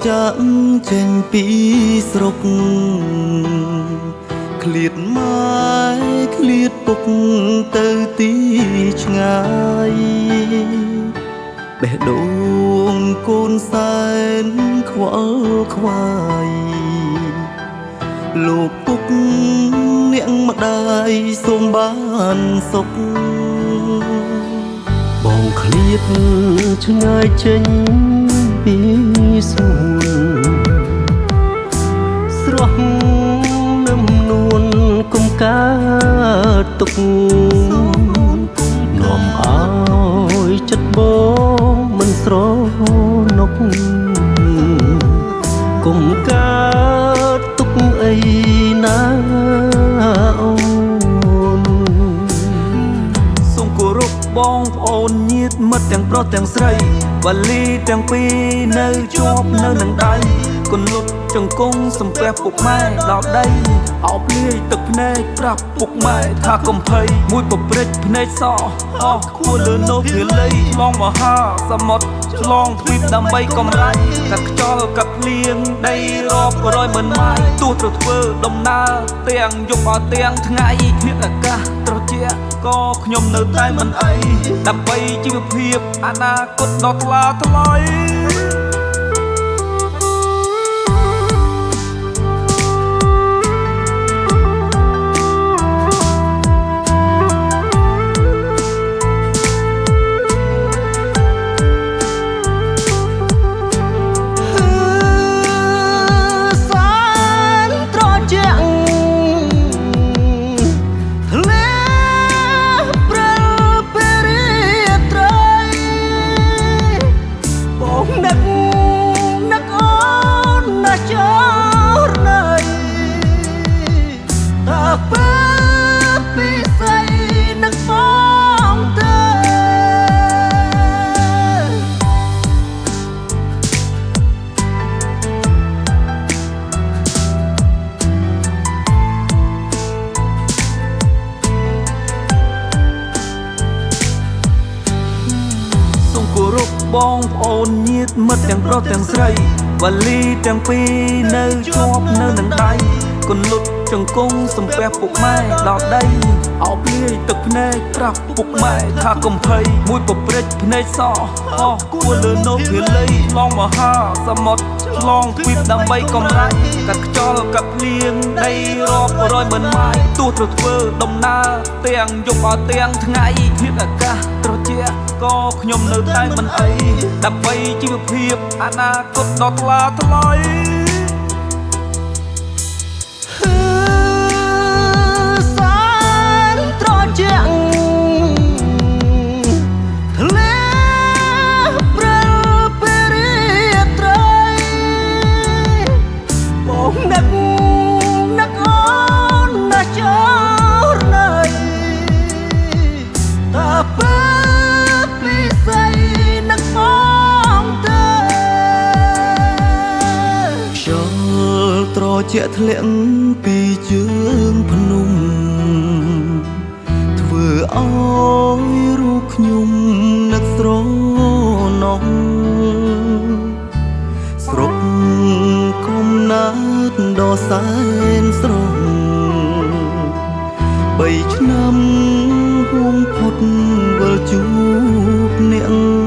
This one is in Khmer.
ចាក់ចេញពីស្រុកឃ្លាតម៉ែឃ្លាតពុកទៅទីឆ្ងាយបេះដូងកូនសែនខ្វល់ខ្វាយលោកពុកនាងម្ដាយសូមបានសុខបងឃ្លាតឆ្ងាយចេញពីសួនស្រស់នឹមនួនគុំកើតទុកនាំឲ្យចិត្តបងមិនស្រណុកគុំកើតទុកអីណាអូនសូមគោរពបងប្អូនញាតិមិត្តទាំងប្រុសទាំងស្រីវ៉ាលីទាំងពីរនៅជាប់នៅនឹងដៃគុណលុតចង្គង់សំពះពុកម៉ែដល់ដីអោបលាយទឹកភ្នែកប្រាប់ពុកម៉ែថាកុំភ័យមួយពព្រិចភ្នែកសអស់ខួរលើនោវាលីឆ្លងមហាសមុទ្រឆ្លងទ្វីបដើម្បីកំរៃកាត់ខ្យល់កាត់លៀងដីរាប់រយម៉ឺនម៉ាយទោះត្រូវធ្វើដំណើរទាំងយប់ឲ្យទាំងថ្ងៃធាតុអាកាសត្រជាក់ក៏ខ្ញុំនៅតែមិនអីដើម្បីជីវភាពអនាគតដ៏ថ្លាថ្លៃបងប្អូនញាតិមិត្តទាំងប្រុសទាំងស្រីវ៉ាលីទាំងពីរនៅជាប់នៅនឹងដៃគុណលុតចង្គង់សំពះពុកម៉ែដល់ដីអោបលាយទឹកភ្នែកប្រាប់ពុកម៉ែថាកុំភ័យមួយពព្រិចភ្នែកសអស់គួរលើនោវាលីឆ្លងមហាសមុទ្រឆ្លងទ្វីបដើម្បីកំរៃកាត់ខ្យល់កាត់លៀងដីរាប់រយម៉ឺនម៉ាយទោះត្រូវធ្វើដំណើរទាំងយប់ឲ្យទាំងថ្ងៃធាតុអាកាសត្រជាក់ក៏ខ្ញុំនៅតែមិនអីដើម្បីជីវភាពអនាគតដ៏ថ្លាថ្លៃជាធ្លាក់ពីជើងភ្នំធ្វើឲ្យរូបខ្ញុំនឹកស្រណោះស្រុកកំណើតដ៏សែនស្រស់3 ឆ្នាំហួងផុតវិលជួបអ្នក